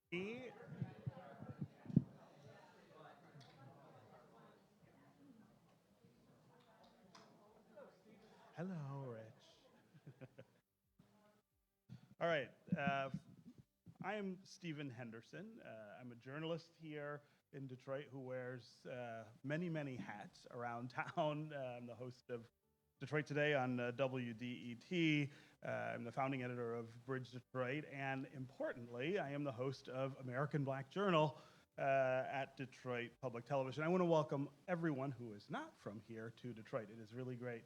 Hello, Rich. All right. I am Stephen Henderson. I'm a journalist here in Detroit who wears many, many hats around town. I'm the host of Detroit Today on WDET. I'm the founding editor of Bridge Detroit, and importantly, I am the host of American Black Journal at Detroit Public Television. I want to welcome everyone who is not from here to Detroit. It is really great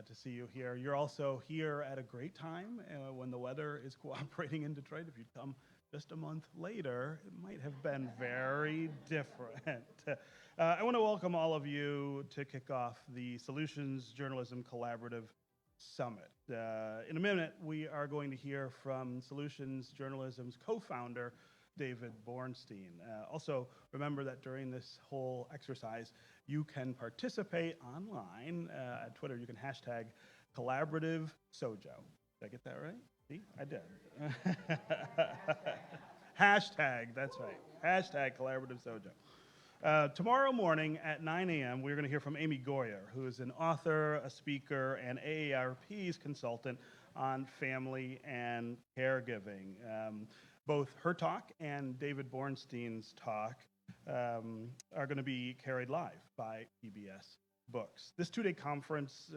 to see you here. You're also here at a great time when the weather is cooperating in Detroit. If you'd come just a month later, it might have been very different. I want to welcome all of you to kick off the Solutions Journalism Collaborative Summit. In a minute, we are going to hear from Solutions Journalism's co-founder, David Bornstein. Also, remember that during this whole exercise, you can participate online at Twitter. You can hashtag collaborative sojo. Did I get that right? See, I did. Hashtag, that's right. Hashtag collaborative sojo. Tomorrow morning at 9 a.m., we're going to hear from Amy Goyer, who is an author, a speaker, and AARP's consultant on family and caregiving. Both her talk and David Bornstein's talk are going to be carried live by PBS Books. This two-day conference,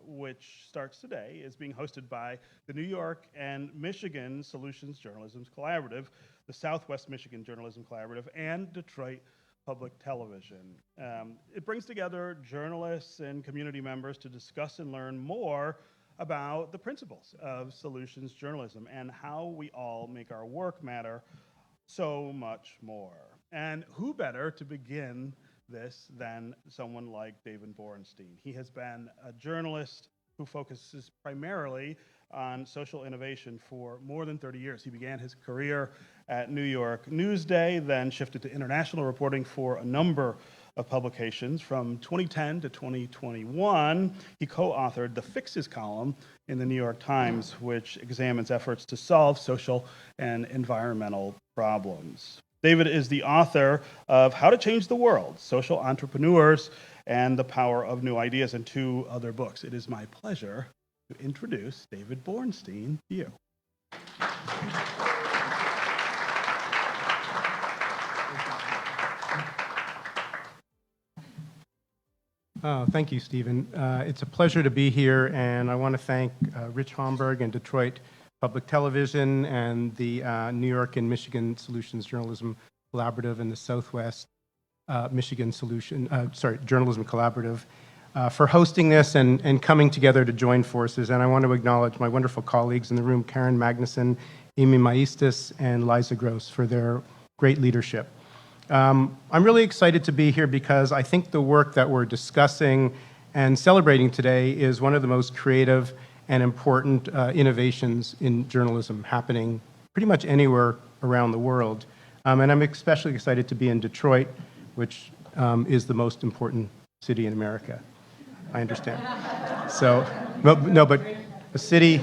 which starts today, is being hosted by the New York and Michigan Solutions Journalism Collaborative, the Southwest Michigan Journalism Collaborative, and Detroit Public Television. It brings together journalists and community members to discuss and learn more about the principles of solutions journalism and how we all make our work matter so much more. And who better to begin this than someone like David Borenstein? He has been a journalist who focuses primarily on social innovation for more than 30 years. He began his career at New York Newsday, then shifted to international reporting for a number of publications. From 2010 to 2021, he co-authored the Fixes column in the New York Times, which examines efforts to solve social and environmental problems. David is the author of How to Change the World, Social Entrepreneurs and the Power of New Ideas, and two other books. It is my pleasure to introduce David Bornstein to you. Thank you, Stephen. It's a pleasure to be here, and I want to thank Rich Homburg and Detroit Public Television and the New York and Michigan Solutions Journalism Collaborative and the Southwest Michigan Journalism Collaborative for hosting this and coming together to join forces. And I want to acknowledge my wonderful colleagues in the room, Karen Magnuson, Amy Maestas, and Liza Gross, for their great leadership. I'm really excited to be here because I think the work that we're discussing and celebrating today is one of the most creative and important innovations in journalism happening pretty much anywhere around the world. And I'm especially excited to be in Detroit, which is the most important city in America. I understand. So, but a city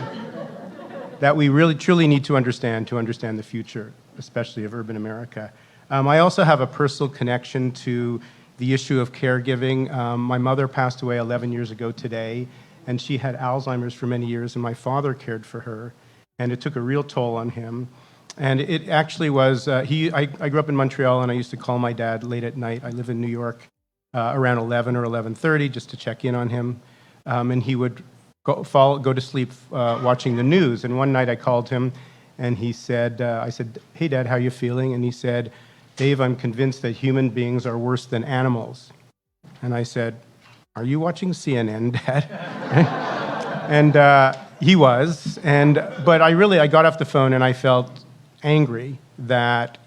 that we really truly need to understand the future, especially of urban America. I also have a personal connection to the issue of caregiving. My mother passed away 11 years ago today, and she had Alzheimer's for many years, and my father cared for her, and it took a real toll on him. And it actually was, I grew up in Montreal, and I used to call my dad late at night. I live in New York around 11 or 11:30 just to check in on him, and he would go to sleep watching the news. And one night I called him, and he said, I said, "Hey, Dad, how are you feeling?" And he said, "Dave, I'm convinced that human beings are worse than animals." And I said, "Are you watching CNN, Dad?" And he was. But I got off the phone and I felt angry that,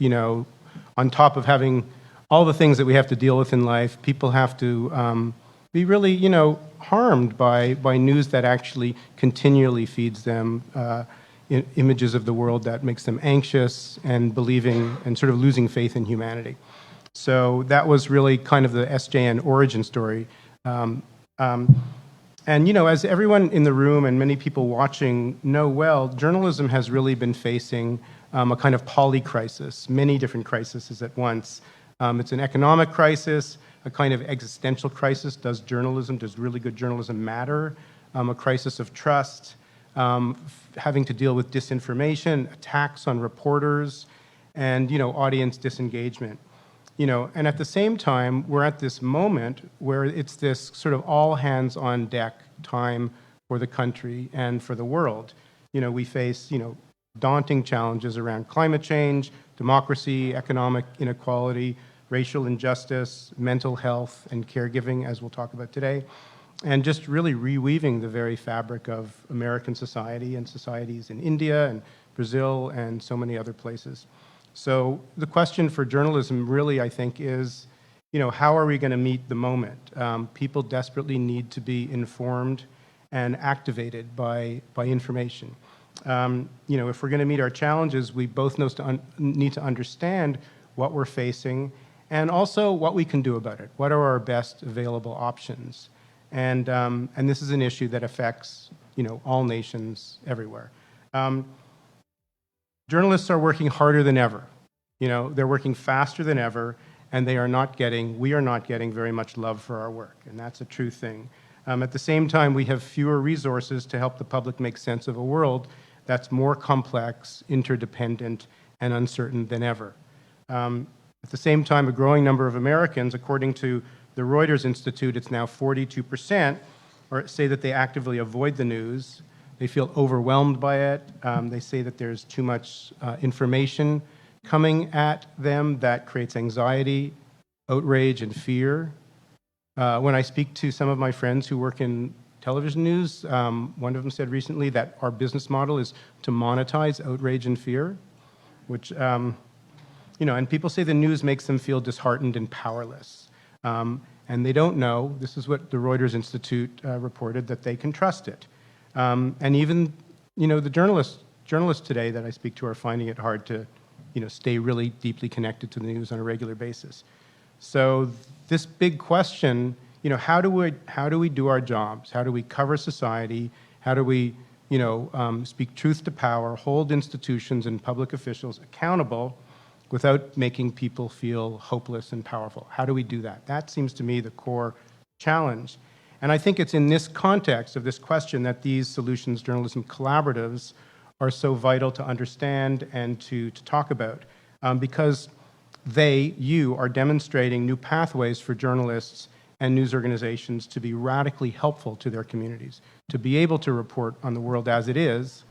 on top of having all the things that we have to deal with in life, people have to be really, harmed by news that actually continually feeds them images of the world that makes them anxious and believing and sort of losing faith in humanity. So that was really kind of the SJN origin story. And as everyone in the room and many people watching know well, journalism has really been facing a kind of polycrisis, many different crises at once. It's an economic crisis, a kind of existential crisis. Does really good journalism matter? A crisis of trust, having to deal with disinformation, attacks on reporters, and audience disengagement. And at the same time, we're at this moment where it's this sort of all hands on deck time for the country and for the world. We face, daunting challenges around climate change, democracy, economic inequality, racial injustice, mental health, and caregiving, as we'll talk about today, and just really reweaving the very fabric of American society and societies in India and Brazil and so many other places. So the question for journalism really, I think, is, how are we going to meet the moment? People desperately need to be informed and activated by information. If we're going to meet our challenges, we both need to understand what we're facing and also what we can do about it. What are our best available options? And this is an issue that affects, all nations everywhere. Journalists are working harder than ever. They're working faster than ever, and we are not getting very much love for our work, and that's a true thing. At the same time, we have fewer resources to help the public make sense of a world that's more complex, interdependent, and uncertain than ever. At the same time, a growing number of Americans, according to the Reuters Institute, it's now 42%, say that they actively avoid the news. They feel overwhelmed by it. They say that there's too much information coming at them that creates anxiety, outrage, and fear. When I speak to some of my friends who work in television news, one of them said recently that our business model is to monetize outrage and fear, which, and people say the news makes them feel disheartened and powerless. And they don't know, this is what the Reuters Institute reported, that they can trust it. And even, the journalists today that I speak to are finding it hard to, stay really deeply connected to the news on a regular basis. So this big question, how do we do our jobs? How do we cover society? How do we, speak truth to power, hold institutions and public officials accountable without making people feel hopeless and powerful? How do we do that? That seems to me the core challenge. And I think it's in this context of this question that these solutions journalism collaboratives are so vital to understand and to talk about, because you are demonstrating new pathways for journalists and news organizations to be radically helpful to their communities, to be able to report on the world as it is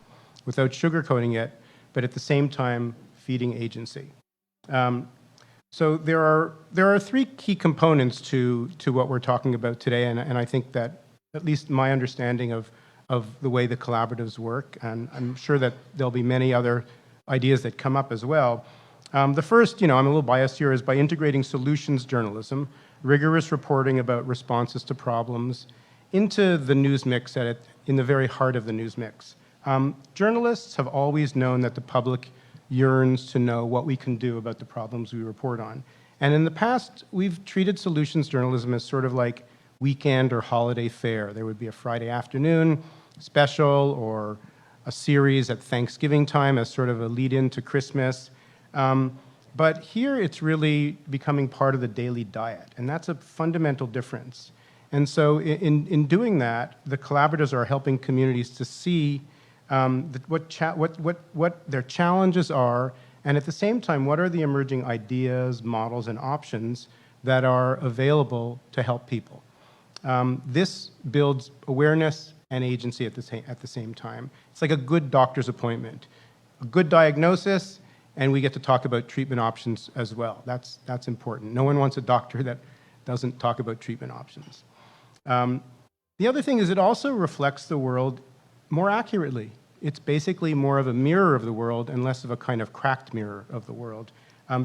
without sugarcoating it, but at the same time feeding agency. So there are three key components to what we're talking about today, and I think that at least my understanding of the way the collaboratives work, and I'm sure that there'll be many other ideas that come up as well. The first, I'm a little biased here, is by integrating solutions journalism, rigorous reporting about responses to problems, into the news mix in the very heart of the news mix. Journalists have always known that the public yearns to know what we can do about the problems we report on. And in the past, we've treated solutions journalism as sort of like weekend or holiday fare. There would be a Friday afternoon special or a series at Thanksgiving time as sort of a lead-in to Christmas. But here it's really becoming part of the daily diet, and that's a fundamental difference. And so in doing that, the collaboratives are helping communities to see what their challenges are, and at the same time, what are the emerging ideas, models, and options that are available to help people. This builds awareness and agency at the same time. It's like a good doctor's appointment. A good diagnosis, and we get to talk about treatment options as well. That's important. No one wants a doctor that doesn't talk about treatment options. The other thing is it also reflects the world more accurately. It's basically more of a mirror of the world and less of a kind of cracked mirror of the world.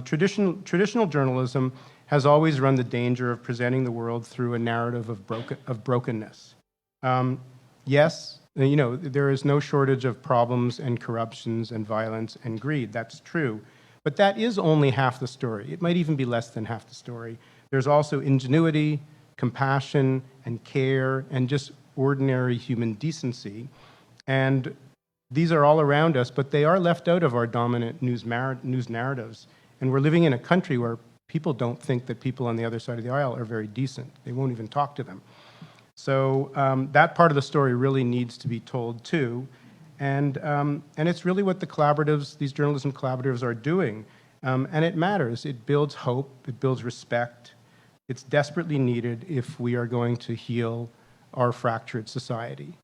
Traditional journalism has always run the danger of presenting the world through a narrative of brokenness. Yes, there is no shortage of problems and corruptions and violence and greed. That's true. But that is only half the story. It might even be less than half the story. There's also ingenuity, compassion, and care, and just ordinary human decency. And these are all around us, but they are left out of our dominant news narratives. And we're living in a country where people don't think that people on the other side of the aisle are very decent. They won't even talk to them. So that part of the story really needs to be told too. And it's really what the collaboratives, these journalism collaboratives are doing. And it matters. It builds hope. It builds respect. It's desperately needed if we are going to heal our fractured society.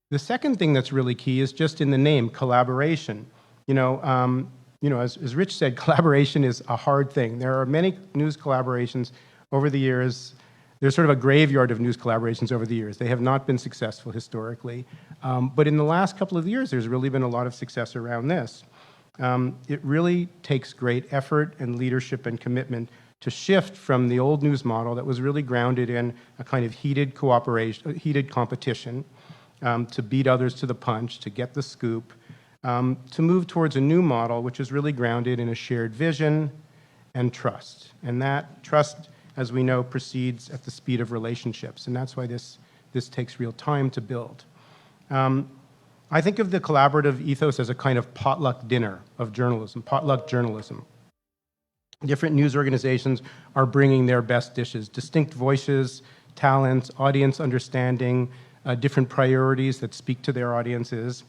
The second thing that's really key is just in the name, collaboration. As Rich said, collaboration is a hard thing. There are many news collaborations over the years. There's sort of a graveyard of news collaborations over the years. They have not been successful historically. But in the last couple of years, there's really been a lot of success around this. It really takes great effort and leadership and commitment to shift from the old news model that was really grounded in a kind of heated competition, to beat others to the punch, to get the scoop, to move towards a new model which is really grounded in a shared vision and trust. And that trust, as we know, proceeds at the speed of relationships. And that's why this takes real time to build. I think of the collaborative ethos as a kind of potluck dinner of journalism, potluck journalism. Different news organizations are bringing their best dishes, distinct voices, talents, audience understanding, different priorities that speak to their audiences.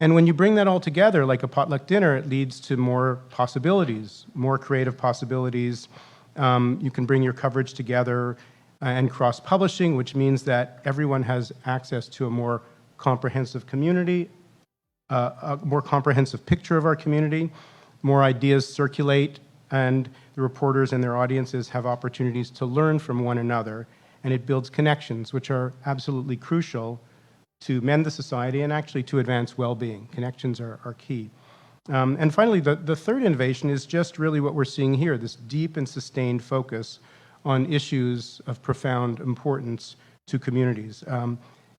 And when you bring that all together like a potluck dinner, it leads to more possibilities, more creative possibilities. You can bring your coverage together and cross-publishing, which means that everyone has access to a more comprehensive community, a more comprehensive picture of our community, more ideas circulate, and the reporters and their audiences have opportunities to learn from one another, and it builds connections, which are absolutely crucial to mend the society and actually to advance well-being. Connections are key. And finally, the third innovation is just really what we're seeing here, this deep and sustained focus on issues of profound importance to communities.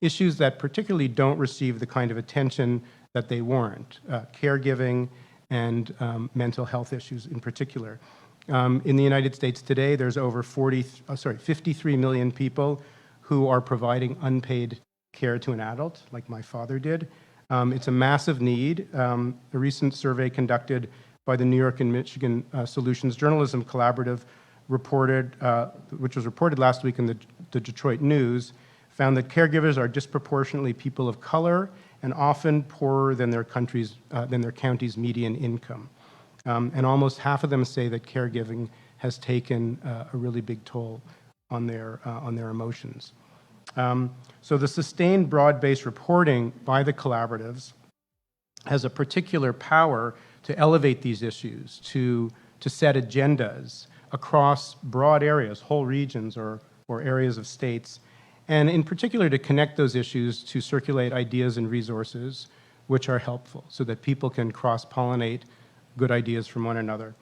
Issues that particularly don't receive the kind of attention that they warrant, caregiving and mental health issues in particular. In the United States today, there's over 53 million people who are providing unpaid care to an adult, like my father did. It's a massive need. A recent survey conducted by the New York and Michigan Solutions Journalism Collaborative which was reported last week in the Detroit News, found that caregivers are disproportionately people of color and often poorer than their county's median income. And almost half of them say that caregiving has taken a really big toll on their emotions. So the sustained broad-based reporting by the collaboratives has a particular power to elevate these issues, to set agendas across broad areas, whole regions or areas of states, and in particular to connect those issues to circulate ideas and resources which are helpful so that people can cross-pollinate good ideas from one another.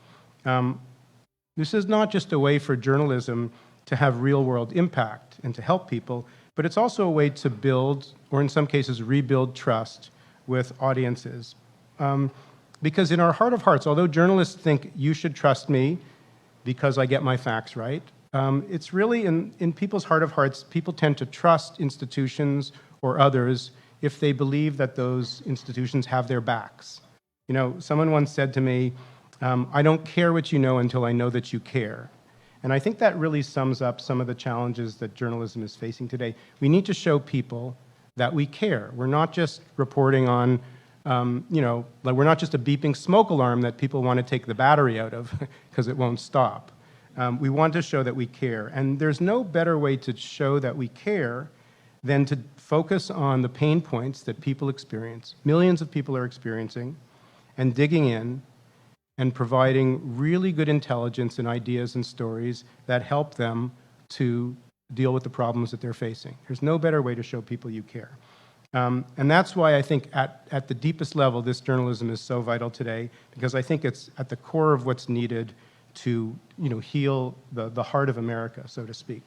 This is not just a way for journalism to have real-world impact and to help people, but it's also a way to build, or in some cases rebuild, trust with audiences. Because in our heart of hearts, although journalists think you should trust me because I get my facts right, it's really in people's heart of hearts, people tend to trust institutions or others if they believe that those institutions have their backs. You know, someone once said to me, I don't care what you know until I know that you care. And I think that really sums up some of the challenges that journalism is facing today. We need to show people that we care. We're not just reporting on, like we're not just a beeping smoke alarm that people want to take the battery out of because it won't stop. We want to show that we care. And there's no better way to show that we care than to focus on the pain points that people experience, millions of people are experiencing, and digging in and providing really good intelligence and ideas and stories that help them to deal with the problems that they're facing. There's no better way to show people you care. And that's why I think at the deepest level, this journalism is so vital today, because I think it's at the core of what's needed to heal the heart of America, so to speak.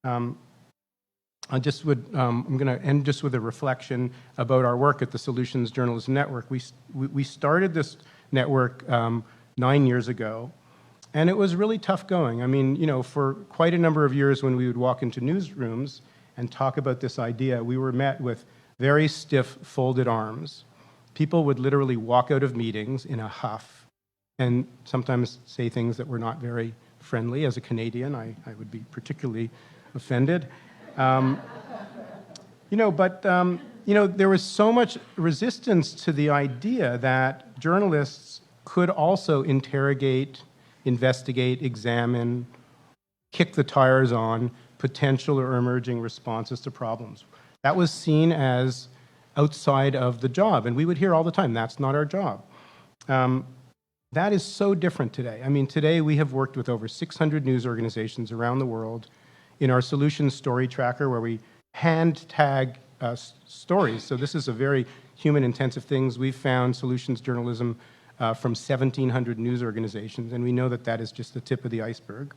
I'm going to end just with a reflection about our work at the Solutions Journalism Network. We started this network 9 years ago, And it was really tough going. I mean, for quite a number of years when we would walk into newsrooms and talk about this idea, we were met with very stiff, folded arms. People would literally walk out of meetings in a huff and sometimes say things that were not very friendly. As a Canadian, I would be particularly offended. There was so much resistance to the idea that journalists could also interrogate, investigate, examine, kick the tires on potential or emerging responses to problems. That was seen as outside of the job, and we would hear all the time, that's not our job. That is so different today. I mean, today we have worked with over 600 news organizations around the world in our solutions story tracker, where we hand tag stories. So this is a very human-intensive thing. We've found solutions journalism from 1,700 news organizations, and we know that that is just the tip of the iceberg.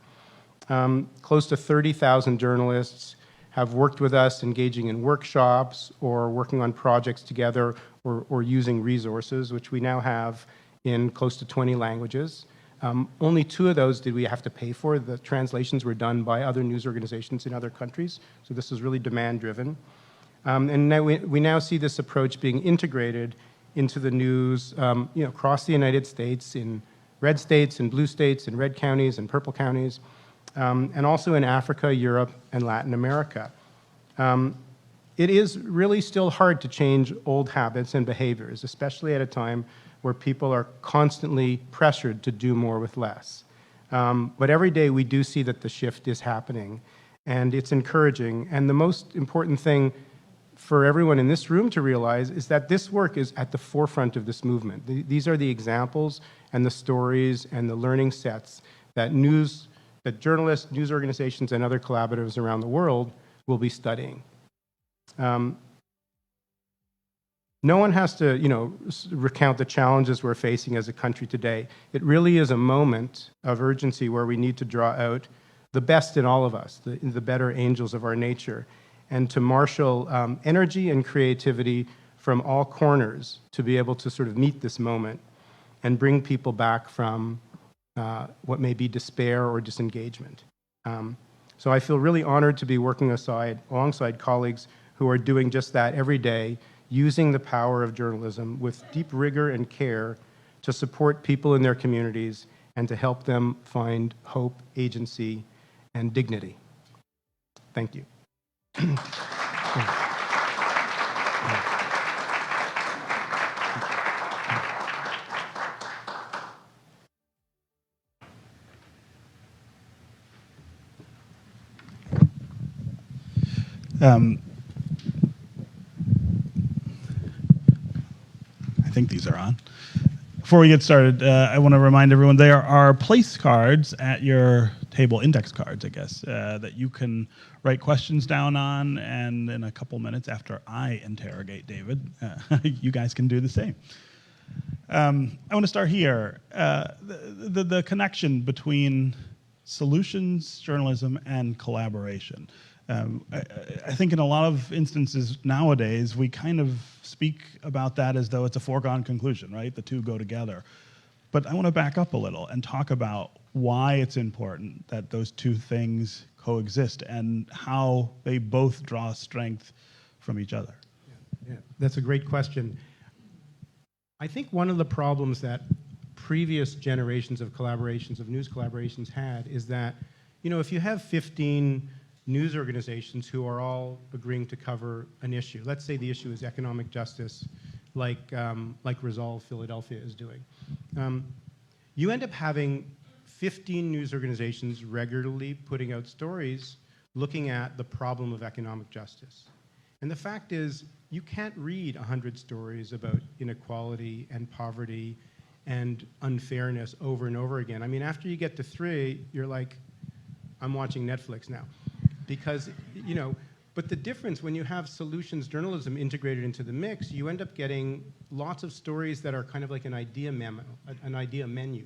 Close to 30,000 journalists have worked with us, engaging in workshops or working on projects together or using resources, which we now have in close to 20 languages. Only 2 of those did we have to pay for. The translations were done by other news organizations in other countries, so this is really demand-driven. And now we now see this approach being integrated into the news across the United States, in red states and blue states, in red counties and purple counties, and also in Africa, Europe, and Latin America. It is really still hard to change old habits and behaviors, especially at a time where people are constantly pressured to do more with less. But every day we do see that the shift is happening, and it's encouraging. And the most important thing for everyone in this room to realize is that this work is at the forefront of this movement. These are the examples and the stories and the learning sets that journalists, news organizations, and other collaboratives around the world will be studying. No one has to, recount the challenges we're facing as a country today. It really is a moment of urgency where we need to draw out the best in all of us, the better angels of our nature, and to marshal energy and creativity from all corners to be able to sort of meet this moment and bring people back from what may be despair or disengagement. So I feel really honored to be working alongside colleagues who are doing just that every day, using the power of journalism with deep rigor and care to support people in their communities and to help them find hope, agency, and dignity. Thank you. I think these are on. Before we get started, I want to remind everyone there are place cards at your table, index cards, I guess, that you can write questions down on, and in a couple minutes after I interrogate David, you guys can do the same. I want to start here. The connection between solutions journalism and collaboration. I think in a lot of instances nowadays, we kind of speak about that as though it's a foregone conclusion, right? The two go together. But I want to back up a little and talk about why it's important that those two things coexist and how they both draw strength from each other. Yeah, that's a great question. I think one of the problems that previous generations of news collaborations had is that, if you have 15 news organizations who are all agreeing to cover an issue. Let's say the issue is economic justice, like Resolve Philadelphia is doing. You end up having 15 news organizations regularly putting out stories looking at the problem of economic justice. And the fact is, you can't read 100 stories about inequality and poverty and unfairness over and over again. I mean, after you get to 3, you're like, I'm watching Netflix now. Because, but the difference when you have solutions journalism integrated into the mix, you end up getting lots of stories that are kind of like an idea memo, an idea menu,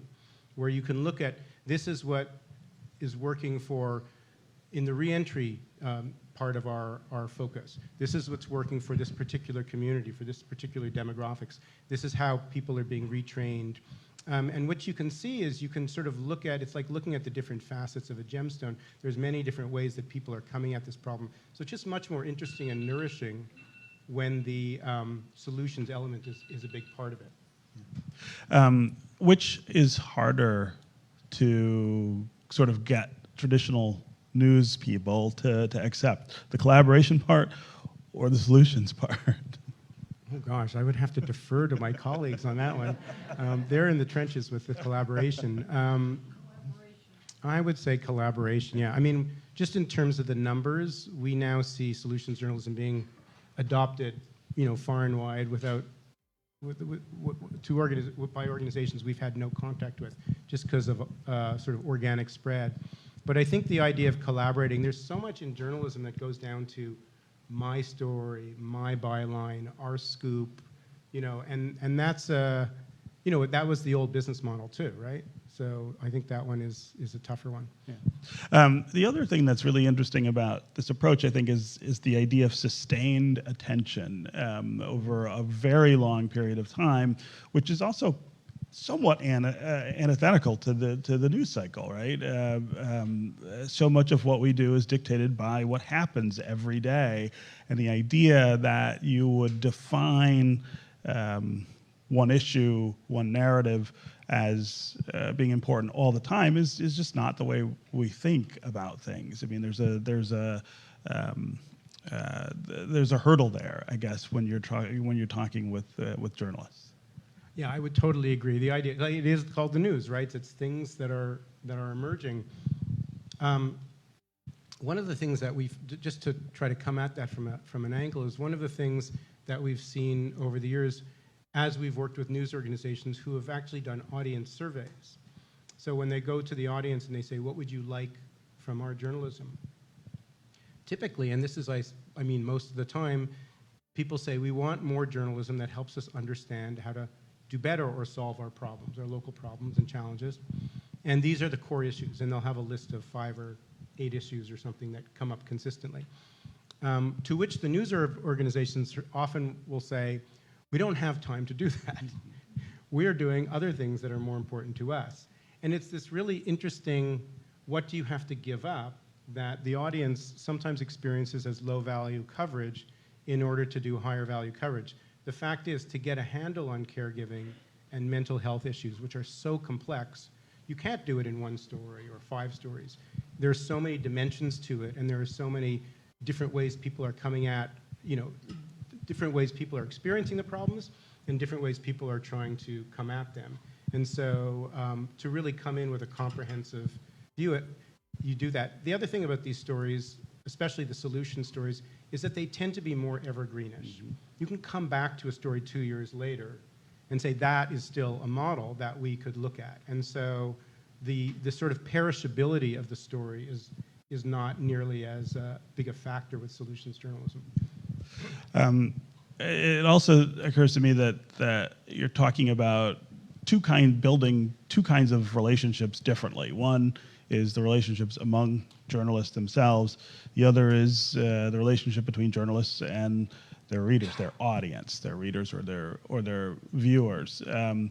where you can look at, this is what is working in the reentry part of our focus. This is what's working for this particular community, for this particular demographics. This is how people are being retrained And what you can see is you can sort of look at, it's like looking at the different facets of a gemstone. There's many different ways that people are coming at this problem. So it's just much more interesting and nourishing when the solutions element is a big part of it. Which is harder to sort of get traditional news people to accept, the collaboration part or the solutions part? Oh gosh, I would have to defer to my colleagues on that one. They're in the trenches with the collaboration. I would say collaboration, yeah. I mean, just in terms of the numbers, we now see solutions journalism being adopted, far and wide by organizations we've had no contact with, just because of sort of organic spread. But I think the idea of collaborating, there's so much in journalism that goes down to my story, my byline, our scoop, and that's that was the old business model too, right? So I think that one is a tougher one. Yeah. The other thing that's really interesting about this approach, I think, is the idea of sustained attention over a very long period of time, which is also somewhat antithetical to the news cycle, right? So much of what we do is dictated by what happens every day, and the idea that you would define one issue, one narrative as being important all the time is just not the way we think about things. I mean, there's a hurdle there, I guess, when you're talking with journalists. Yeah, I would totally agree. The idea, it is called the news, right? It's things that are emerging. One of the things that just to try to come at that from an angle, is one of the things that we've seen over the years as we've worked with news organizations who have actually done audience surveys. So when they go to the audience and they say, what would you like from our journalism? Typically, and this is, I mean, most of the time, people say, we want more journalism that helps us understand how to do better or solve our problems, our local problems and challenges. And these are the core issues, and they'll have a list of 5 or 8 issues or something that come up consistently. To which the news organizations often will say, we don't have time to do that. We're doing other things that are more important to us. And it's this really interesting, what do you have to give up, that the audience sometimes experiences as low value coverage in order to do higher value coverage. The fact is, to get a handle on caregiving and mental health issues, which are so complex, you can't do it in 1 story or 5 stories. There's so many dimensions to it, and there are so many different ways people are coming at, different ways people are experiencing the problems, and different ways people are trying to come at them. And so to really come in with a comprehensive view, you do that. The other thing about these stories, especially the solution stories, is that they tend to be more evergreenish. Mm-hmm. You can come back to a story 2 years later and say that is still a model that we could look at. And so the sort of perishability of the story is not nearly as big a factor with solutions journalism. It also occurs to me that you're talking about building two kinds of relationships differently. One is the relationships among journalists themselves. The other is the relationship between journalists and their readers, their audience, their readers or their viewers. Can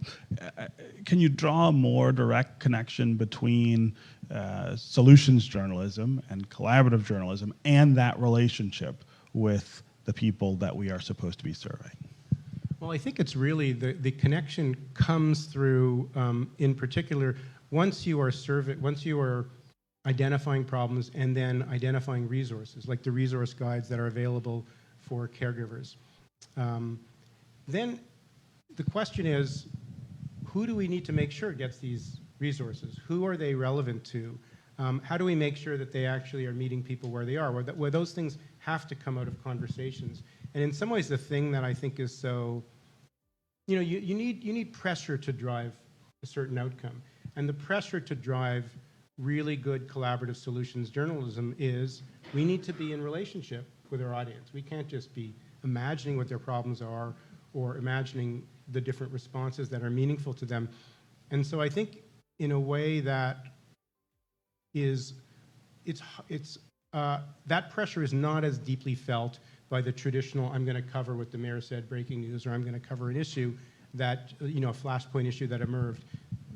you draw a more direct connection between solutions journalism and collaborative journalism and that relationship with the people that we are supposed to be surveying? Well, I think it's really the connection comes through, in particular, once you are identifying problems and then identifying resources, like the resource guides that are available for caregivers. Then the question is, who do we need to make sure gets these resources? Who are they relevant to? How do we make sure that they actually are meeting people where they are? Where those things have to come out of conversations. And in some ways, the thing that I think is so, you need pressure to drive a certain outcome. And the pressure to drive really good collaborative solutions journalism is we need to be in relationship with our audience. We can't just be imagining what their problems are or imagining the different responses that are meaningful to them. And so I think in a way that that pressure is not as deeply felt by the traditional, I'm going to cover what the mayor said, breaking news, or I'm going to cover an issue that, a flashpoint issue that emerged.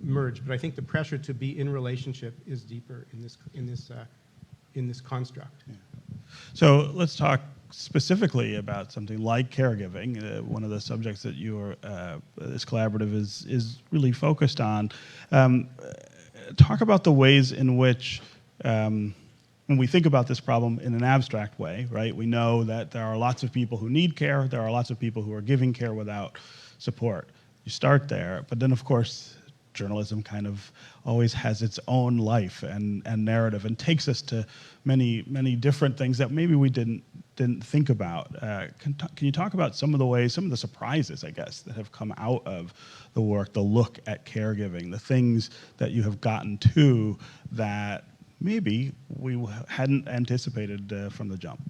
merge, but I think the pressure to be in relationship is deeper in this construct. Yeah. So let's talk specifically about something like caregiving, one of the subjects that this collaborative is really focused on. Talk about the ways in which, when we think about this problem in an abstract way, right? We know that there are lots of people who need care. There are lots of people who are giving care without support. You start there, but then of course, journalism kind of always has its own life and narrative and takes us to many different things that maybe we didn't think about. Can you talk about some of the surprises, I guess, that have come out of the work, the look at caregiving, the things that you have gotten to that maybe we hadn't anticipated from the jump?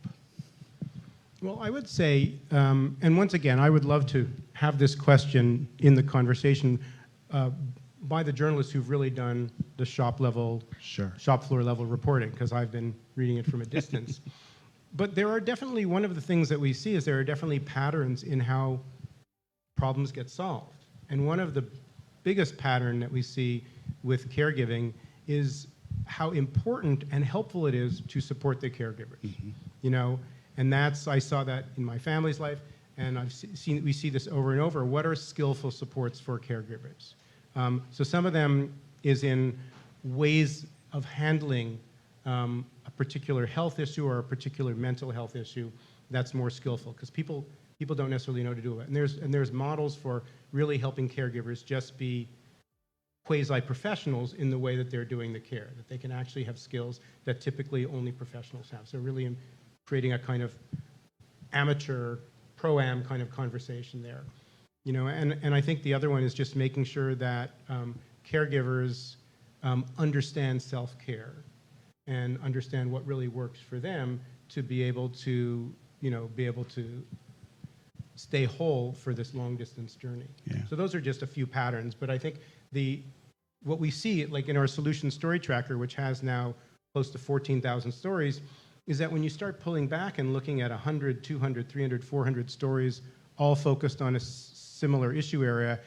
Well, I would say, and once again, I would love to have this question in the conversation by the journalists who've really done the shop floor level reporting, because I've been reading it from a distance. But there are definitely, one of the things that we see is there are definitely patterns in how problems get solved. And one of the biggest pattern that we see with caregiving is how important and helpful it is to support the caregivers. Mm-hmm. You know, and I saw that in my family's life, and we see this over and over. What are skillful supports for caregivers? So some of them is in ways of handling a particular health issue or a particular mental health issue that's more skillful, because people don't necessarily know to do it. And there's models for really helping caregivers just be quasi-professionals in the way that they're doing the care, that they can actually have skills that typically only professionals have. So really creating a kind of amateur, pro-am kind of conversation there. You know, and I think the other one is just making sure that caregivers understand self-care and understand what really works for them to be able to, stay whole for this long-distance journey. Yeah. So those are just a few patterns, but I think what we see, like in our solution story tracker, which has now close to 14,000 stories, is that when you start pulling back and looking at 100, 200, 300, 400 stories, all focused on a similar issue area,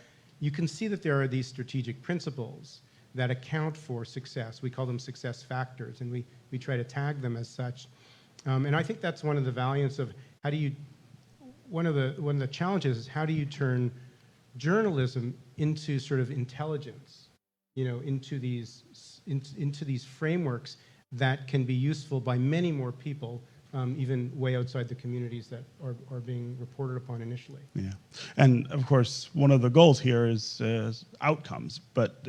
you can see that there are these strategic principles that account for success. We call them success factors, and we try to tag them as such. And I think that's one of the valiance of one of the challenges is how do you turn journalism into sort of intelligence, into these frameworks that can be useful by many more people, even way outside the communities that are being reported upon initially. Yeah, and of course, one of the goals here is outcomes, but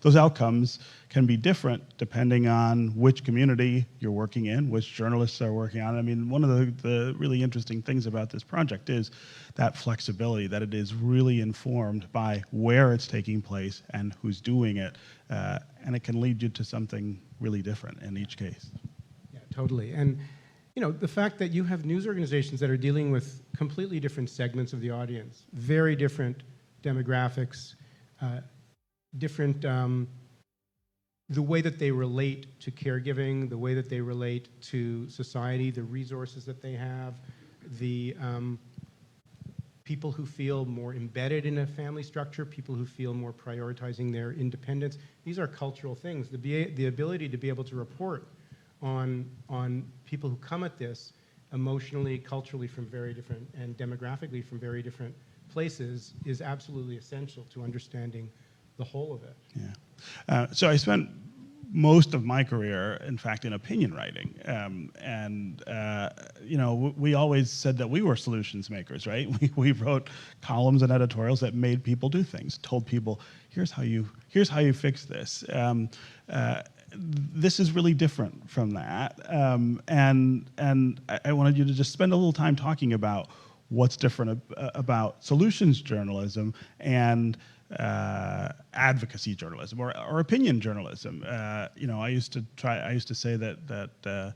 those outcomes can be different depending on which community you're working in, which journalists are working on. I mean, one of the really interesting things about this project is that flexibility, that it is really informed by where it's taking place and who's doing it, and it can lead you to something really different in each case. Yeah, totally. And the fact that you have news organizations that are dealing with completely different segments of the audience, very different demographics, different, the way that they relate to caregiving, the way that they relate to society, the resources that they have, the people who feel more embedded in a family structure, people who feel more prioritizing their independence. These are cultural things. The ability to be able to report on people who come at this emotionally, culturally from very different, and demographically from very different places is absolutely essential to understanding the whole of it. Yeah. So I spent most of my career, in fact, in opinion writing. We always said that we were solutions makers, right? We wrote columns and editorials that made people do things, told people, here's how you fix this. This is really different from that. And I wanted you to just spend a little time talking about what's different about solutions journalism and advocacy journalism or opinion journalism. I used to say that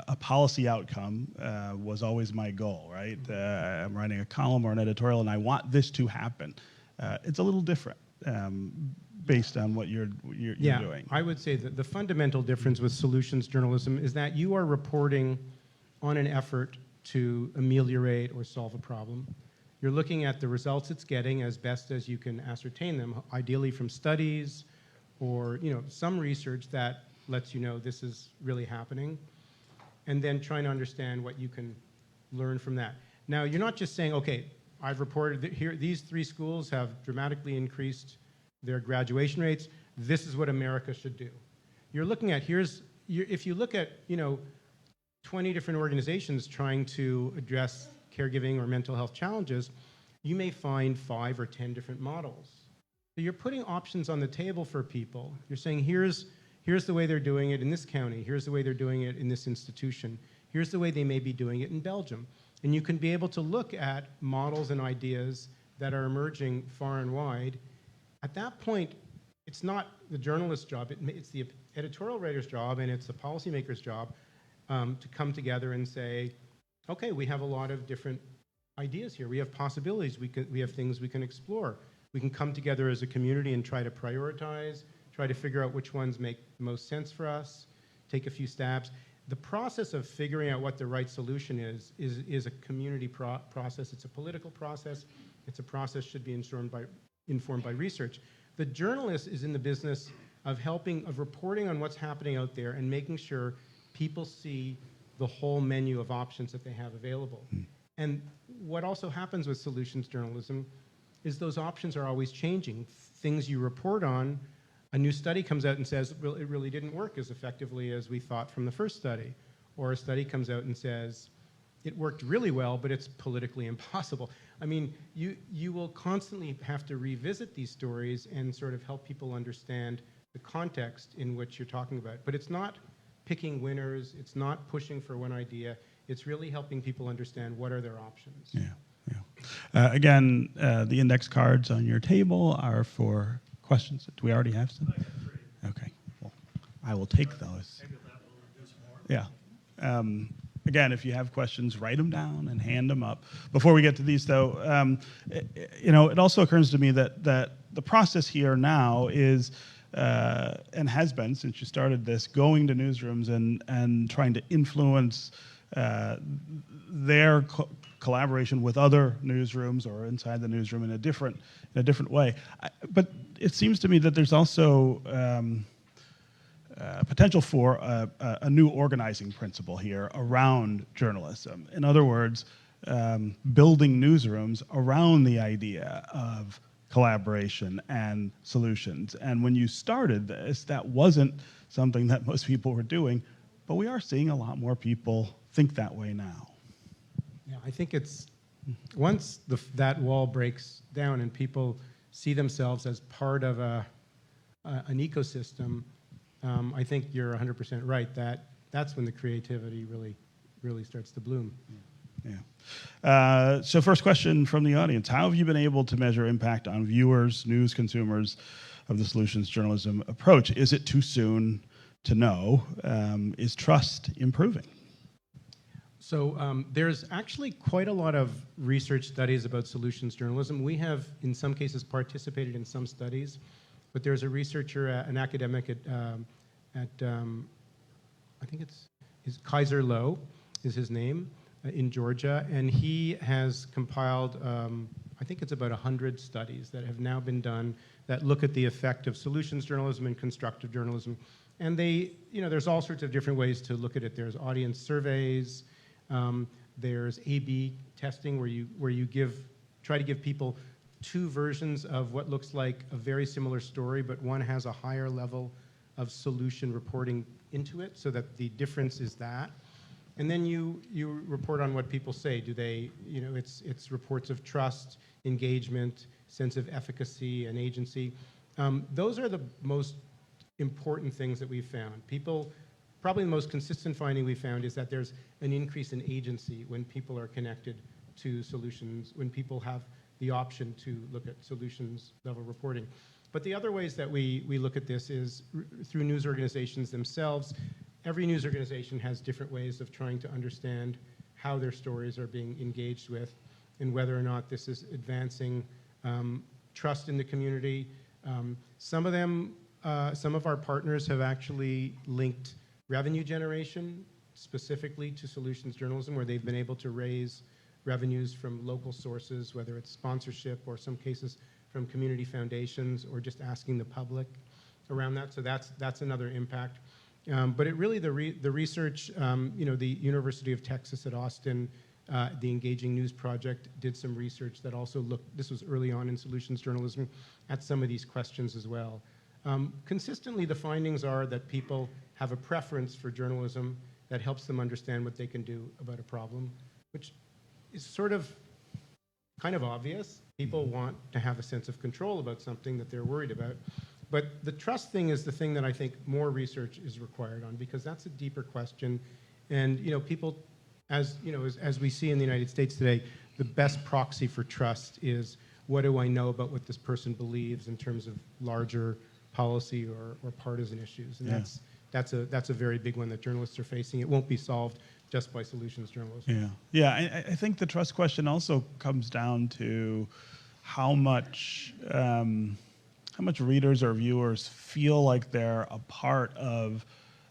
a policy outcome was always my goal, right? I'm writing a column or an editorial and I want this to happen. It's a little different based on what you're doing. I would say that the fundamental difference with solutions journalism is that you are reporting on an effort to ameliorate or solve a problem. You're looking at the results it's getting as best as you can ascertain them, ideally from studies or some research that lets you know this is really happening, and then trying to understand what you can learn from that. Now, you're not just saying, okay, I've reported that here these 3 schools have dramatically increased their graduation rates. This is what America should do. You're looking at, if you look at 20 different organizations trying to address caregiving or mental health challenges, you may find 5 or 10 different models. So you're putting options on the table for people. You're saying, here's the way they're doing it in this county. Here's the way they're doing it in this institution. Here's the way they may be doing it in Belgium. And you can be able to look at models and ideas that are emerging far and wide. At that point, it's not the journalist's job, it's the editorial writer's job, and it's the policymaker's job to come together and say, okay, we have a lot of different ideas here. We have possibilities. We have things we can explore. We can come together as a community and try to prioritize, try to figure out which ones make the most sense for us, take a few stabs. The process of figuring out what the right solution is a community process. It's a political process. It's a process should be informed by research. The journalist is in the business of reporting on what's happening out there and making sure people see the whole menu of options that they have available. And what also happens with solutions journalism is those options are always changing. Things you report on, a new study comes out and says, well, it really didn't work as effectively as we thought from the first study. Or a study comes out and says, it worked really well, but it's politically impossible. I mean, you will constantly have to revisit these stories and sort of help people understand the context in which you're talking about. But it's not picking winners, it's not pushing for one idea, it's really helping people understand what are their options. Yeah, yeah. Again, the index cards on your table are for questions. Do we already have some? Okay, well, I will take those. Maybe that will reduce more. Yeah. Again, if you have questions, write them down and hand them up. Before we get to these, though, it also occurs to me that the process here now is, and has been since you started this, going to newsrooms and trying to influence their collaboration with other newsrooms or inside the newsroom in a different way. But it seems to me that there's also potential for a new organizing principle here around journalism. In other words, building newsrooms around the idea of collaboration and solutions. And when you started this, that wasn't something that most people were doing, but we are seeing a lot more people think that way now. Yeah, I think it's, once that wall breaks down and people see themselves as part of an ecosystem, I think you're 100% right. That's when the creativity really starts to bloom. Yeah. So first question from the audience. How have you been able to measure impact on viewers, news consumers of the solutions journalism approach? Is it too soon to know? Is trust improving? So there's actually quite a lot of research studies about solutions journalism. We have, in some cases, participated in some studies, but there's a researcher, an academic at I think it's Kaiser Lowe is his name, in Georgia, and he has compiled, I think it's about 100 studies that have now been done that look at the effect of solutions journalism and constructive journalism. And there's all sorts of different ways to look at it. There's audience surveys, there's A/B testing where you try to give people 2 versions of what looks like a very similar story, but one has a higher level of solution reporting into it, so that the difference is that. And then you report on what people say. Do they, it's reports of trust, engagement, sense of efficacy and agency. Those are the most important things that we've found. Probably the most consistent finding we found is that there's an increase in agency when people are connected to solutions, when people have the option to look at solutions level reporting. But the other ways that we look at this is through news organizations themselves. Every news organization has different ways of trying to understand how their stories are being engaged with and whether or not this is advancing trust in the community. Some of our partners have actually linked revenue generation specifically to solutions journalism, where they've been able to raise revenues from local sources, whether it's sponsorship or some cases from community foundations or just asking the public around that. So that's another impact. But it really, the research, the University of Texas at Austin, the Engaging News Project did some research that also looked, this was early on in solutions journalism, at some of these questions as well. Consistently, the findings are that people have a preference for journalism that helps them understand what they can do about a problem, which is sort of kind of obvious. People want to have a sense of control about something that they're worried about. But the trust thing is the thing that I think more research is required on, because that's a deeper question. And people, as we see in the United States today, the best proxy for trust is, what do I know about what this person believes in terms of larger policy or partisan issues? And that's a very big one that journalists are facing. It won't be solved just by solutions journalism. Yeah. I think the trust question also comes down to how much readers or viewers feel like they're a part of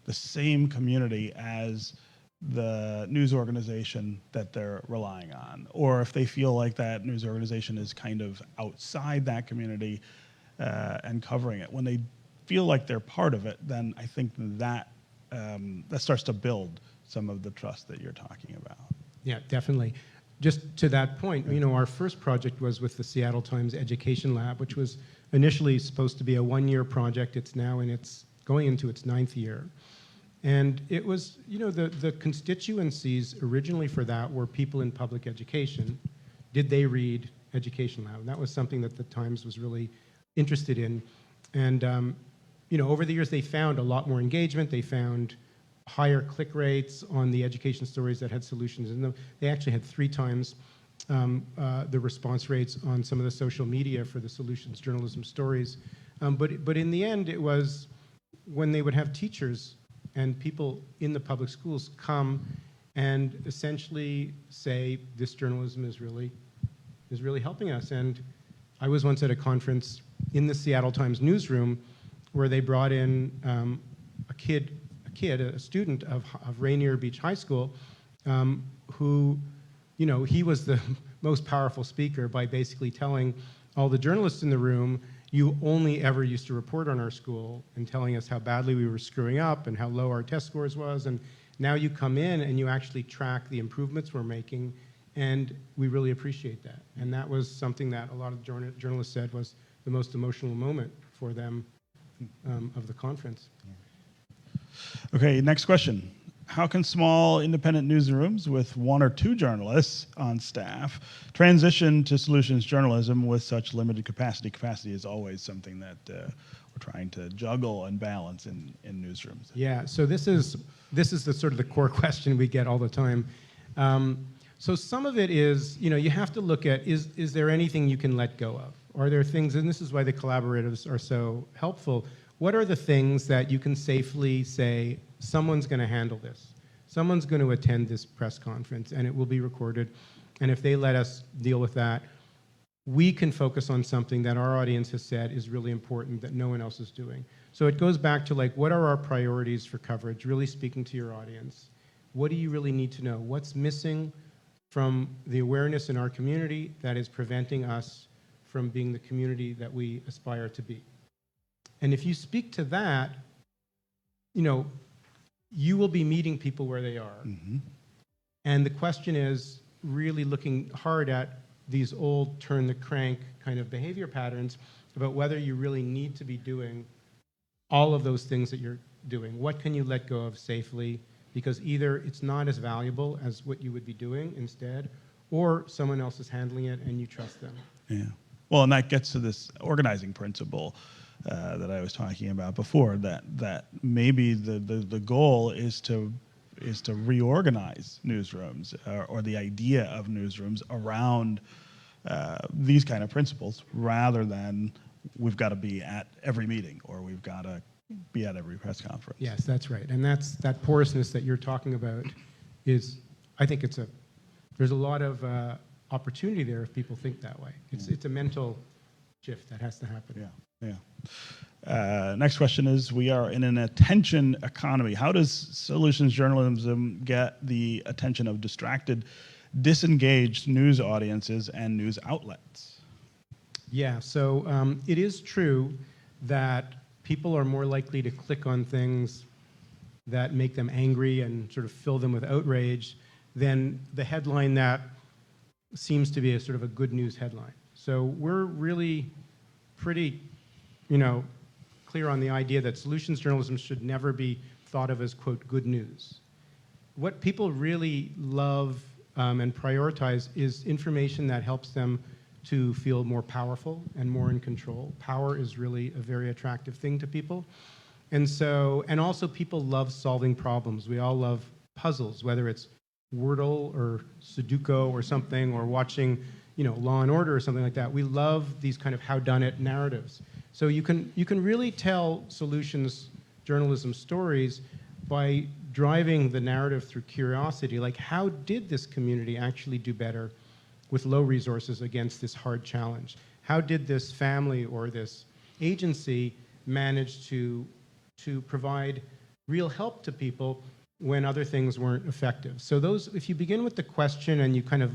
the same community as the news organization that they're relying on, or if they feel like that news organization is kind of outside that community and covering it. When they feel like they're part of it, then I think that starts to build some of the trust that you're talking about. Yeah, definitely. Just to that point, our first project was with the Seattle Times Education Lab, which was initially supposed to be a one-year project. It's now it's going into its 9th year. And it was, the constituencies originally for that were people in public education. Did they read Education Lab? And that was something that the Times was really interested in. And, over the years, they found a lot more engagement. They found higher click rates on the education stories that had solutions in them. They actually had 3 times the response rates on some of the social media for the solutions journalism stories. But in the end, it was when they would have teachers and people in the public schools come and essentially say, this journalism is really helping us. And I was once at a conference in the Seattle Times newsroom where they brought in a student of Rainier Beach High School, who, he was the most powerful speaker by basically telling all the journalists in the room, you only ever used to report on our school, and telling us how badly we were screwing up and how low our test scores was, and now you come in and you actually track the improvements we're making, and we really appreciate that. And that was something that a lot of journalists said was the most emotional moment for them of the conference. Okay, next question. How can small independent newsrooms with 1 or 2 journalists on staff transition to solutions journalism with such limited capacity? Capacity is always something that we're trying to juggle and balance in newsrooms. Yeah, so this is the sort of the core question we get all the time. So some of it is, you have to look at, is there anything you can let go of? Are there things, and this is why the collaborators are so helpful, what are the things that you can safely say, someone's going to handle this? Someone's going to attend this press conference, and it will be recorded. And if they let us deal with that, we can focus on something that our audience has said is really important that no one else is doing. So it goes back to, what are our priorities for coverage, really speaking to your audience? What do you really need to know? What's missing from the awareness in our community that is preventing us from being the community that we aspire to be? And if you speak to that, you will be meeting people where they are. Mm-hmm. And the question is really looking hard at these old turn the crank kind of behavior patterns about whether you really need to be doing all of those things that you're doing. What can you let go of safely? Because either it's not as valuable as what you would be doing instead, or someone else is handling it and you trust them. Yeah. Well, and that gets to this organizing principle that I was talking about before, that maybe the goal is to reorganize newsrooms or the idea of newsrooms around these kind of principles, rather than we've got to be at every meeting or we've got to be at every press conference. Yes, that's right. And that porousness that you're talking about is, I think there's a lot of opportunity there if people think that way. It's a mental shift that has to happen. Yeah. Next question is, we are in an attention economy. How does solutions journalism get the attention of distracted disengaged news audiences and news outlets? Yeah, so it is true that people are more likely to click on things that make them angry and sort of fill them with outrage than the headline that seems to be a sort of a good news headline. So we're really pretty, clear on the idea that solutions journalism should never be thought of as, quote, good news. What people really love and prioritize is information that helps them to feel more powerful and more in control. Power is really a very attractive thing to people. And also people love solving problems. We all love puzzles, whether it's Wordle or Sudoku or something, or watching, Law and Order or something like that. We love these kind of how-done-it narratives. So you can really tell solutions journalism stories by driving the narrative through curiosity. Like, how did this community actually do better with low resources against this hard challenge? How did this family or this agency manage to provide real help to people when other things weren't effective? So if you begin with the question and you kind of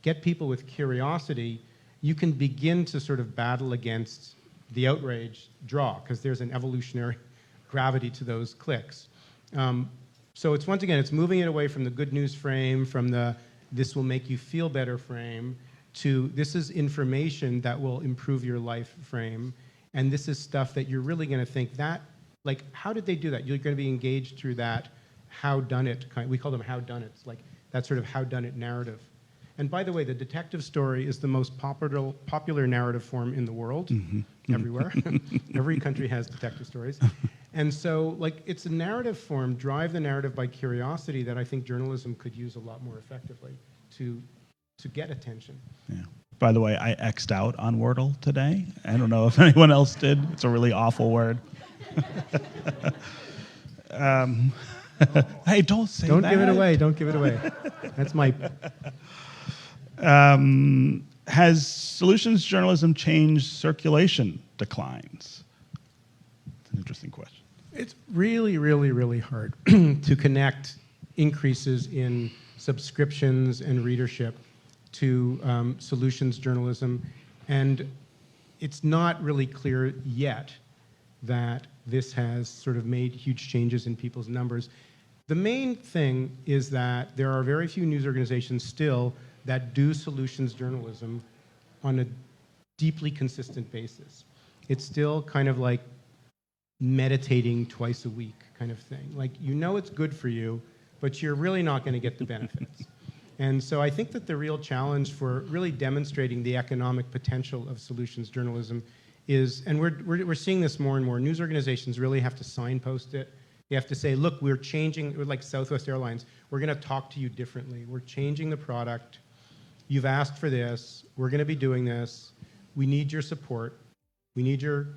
get people with curiosity, you can begin to sort of battle against the outrage draw, because there's an evolutionary gravity to those clicks. So it's, once again, it's moving it away from the good news frame, from the this will make you feel better frame, to this is information that will improve your life frame, and this is stuff that you're really going to think that, like, how did they do that? You're going to be engaged through that how-done-it kind. We call them how-done-its, like that sort of how-done-it narrative. And by the way, the detective story is the most popular narrative form in the world, everywhere. Every country has detective stories. And so, like, it's a narrative form, drive the narrative by curiosity, that I think journalism could use a lot more effectively to get attention. Yeah. By the way, I X'd out on Wordle today. I don't know if anyone else did. It's a really awful word. Hey, don't say that. Don't give it away. Don't give it away. That's my... Has solutions journalism changed circulation declines? It's an interesting question. It's really, really, really hard to connect increases in subscriptions and readership to solutions journalism. And it's not really clear yet that this has sort of made huge changes in people's numbers. The main thing is that there are very few news organizations still that do solutions journalism on a deeply consistent basis. It's still kind of like meditating twice a week kind of thing. Like, it's good for you, but you're really not going to get the benefits. And so I think that the real challenge for really demonstrating the economic potential of solutions journalism is, and we're seeing this more and more, news organizations really have to signpost it. You have to say, look, we're changing, like Southwest Airlines, we're going to talk to you differently. We're changing the product. You've asked for this. We're going to be doing this. We need your support. We need your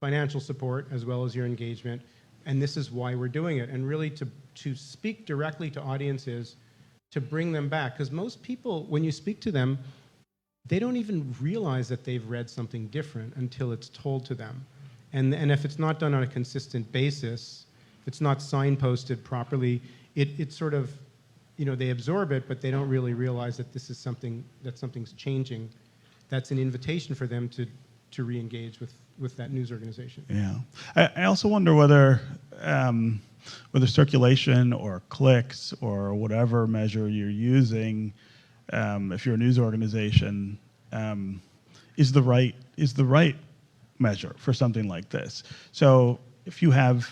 financial support as well as your engagement. And this is why we're doing it. And really to speak directly to audiences, to bring them back. Because most people, when you speak to them, they don't even realize that they've read something different until it's told to them. And if it's not done on a consistent basis, if it's not signposted properly, it sort of, they absorb it, but they don't really realize that this is something's changing. That's an invitation for them to re-engage with that news organization. Yeah. I also wonder whether circulation or clicks or whatever measure you're using, if you're a news organization, is the right measure for something like this. So if you have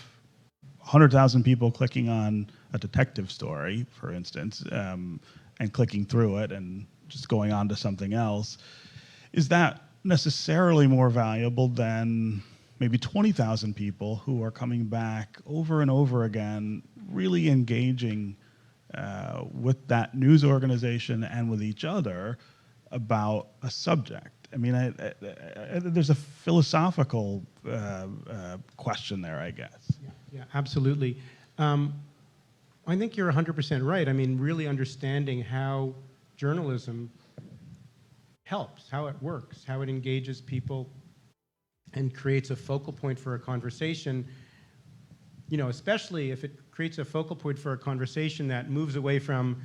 100,000 people clicking on a detective story, for instance, and clicking through it and just going on to something else, is that necessarily more valuable than maybe 20,000 people who are coming back over and over again, really engaging with that news organization and with each other about a subject? I mean, there's a philosophical question there, I guess. Yeah, absolutely. I think you're 100% right. I mean, really understanding how journalism helps, how it works, how it engages people and creates a focal point for a conversation, especially if it creates a focal point for a conversation that moves away from,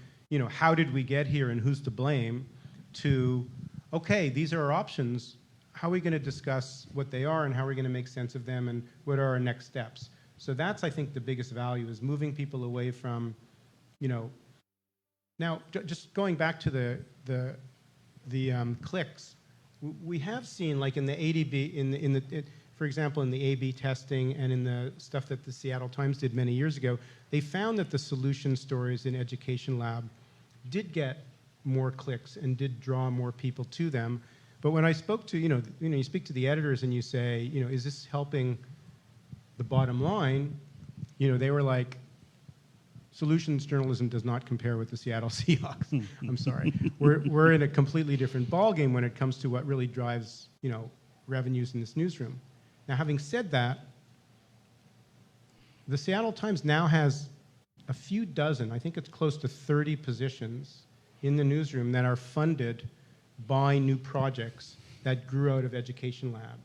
how did we get here and who's to blame, to, okay, these are our options. How are we going to discuss what they are and how are we going to make sense of them and what are our next steps? So that's, I think, the biggest value, is moving people away from, now, just going back to the clicks, we have seen, like in the ADB, for example, in the A/B testing and in the stuff that the Seattle Times did many years ago, they found that the solution stories in Education Lab did get more clicks and did draw more people to them. But when I spoke to, you speak to the editors and you say, is this helping the bottom line? They were like, solutions journalism does not compare with the Seattle Seahawks. I'm sorry. We're in a completely different ballgame when it comes to what really drives, revenues in this newsroom. Now, having said that, the Seattle Times now has a few dozen, I think it's close to 30 positions in the newsroom that are funded by new projects that grew out of Education Lab.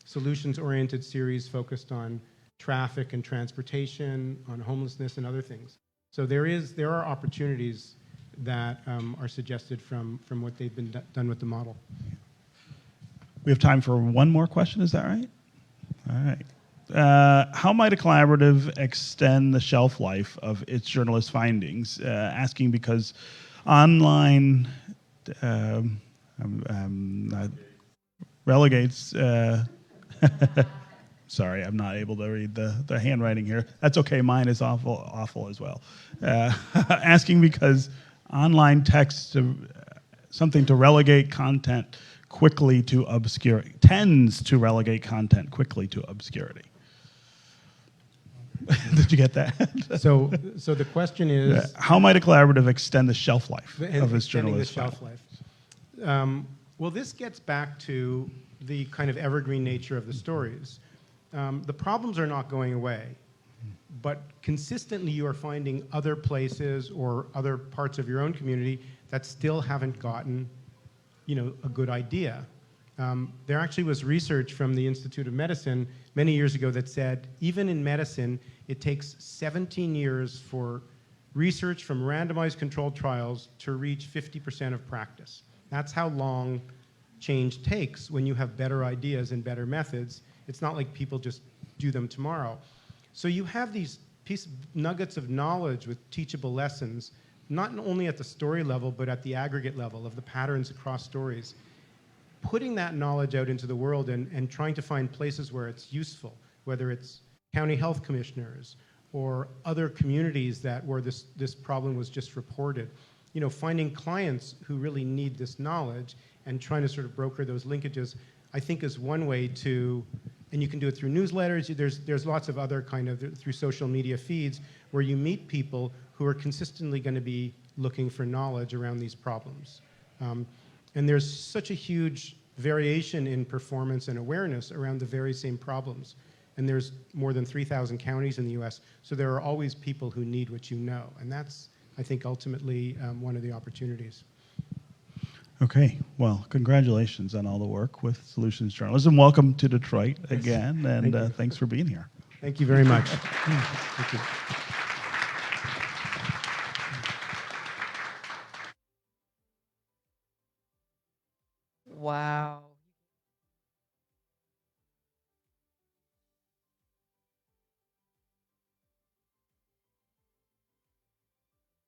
Solutions-oriented series focused on traffic and transportation, on homelessness and other things. So there are opportunities that are suggested from what they've been done with the model. We have time for one more question, is that right? All right. How might a collaborative extend the shelf life of its journalist findings? Asking because online relegates... Sorry, I'm not able to read the handwriting here. That's okay, mine is awful as well. Asking because online text, something to relegate content quickly to obscurity, tends to relegate content quickly to obscurity. Did you get that? So the question is... how might a collaborative extend the shelf life of its extending journalist the shelf life? Well, this gets back to the kind of evergreen nature of the stories. The problems are not going away, but consistently you are finding other places or other parts of your own community that still haven't gotten, a good idea. There actually was research from the Institute of Medicine many years ago that said, even in medicine, it takes 17 years for research from randomized controlled trials to reach 50% of practice. That's how long change takes when you have better ideas and better methods. It's not like people just do them tomorrow. So you have these nuggets of knowledge with teachable lessons, not only at the story level, but at the aggregate level of the patterns across stories. Putting that knowledge out into the world and trying to find places where it's useful, whether it's county health commissioners or other communities where this problem was just reported. Finding clients who really need this knowledge and trying to sort of broker those linkages, I think, is one way to, and you can do it through newsletters. There's lots of other through social media feeds where you meet people who are consistently going to be looking for knowledge around these problems. And there's such a huge variation in performance and awareness around the very same problems. And there's more than 3,000 counties in the US, so there are always people who need what you know. And that's, I think, ultimately one of the opportunities. Okay, well, congratulations on all the work with Solutions Journalism. Welcome to Detroit again, and thanks for being here. Thank you very much. Thank you. Wow.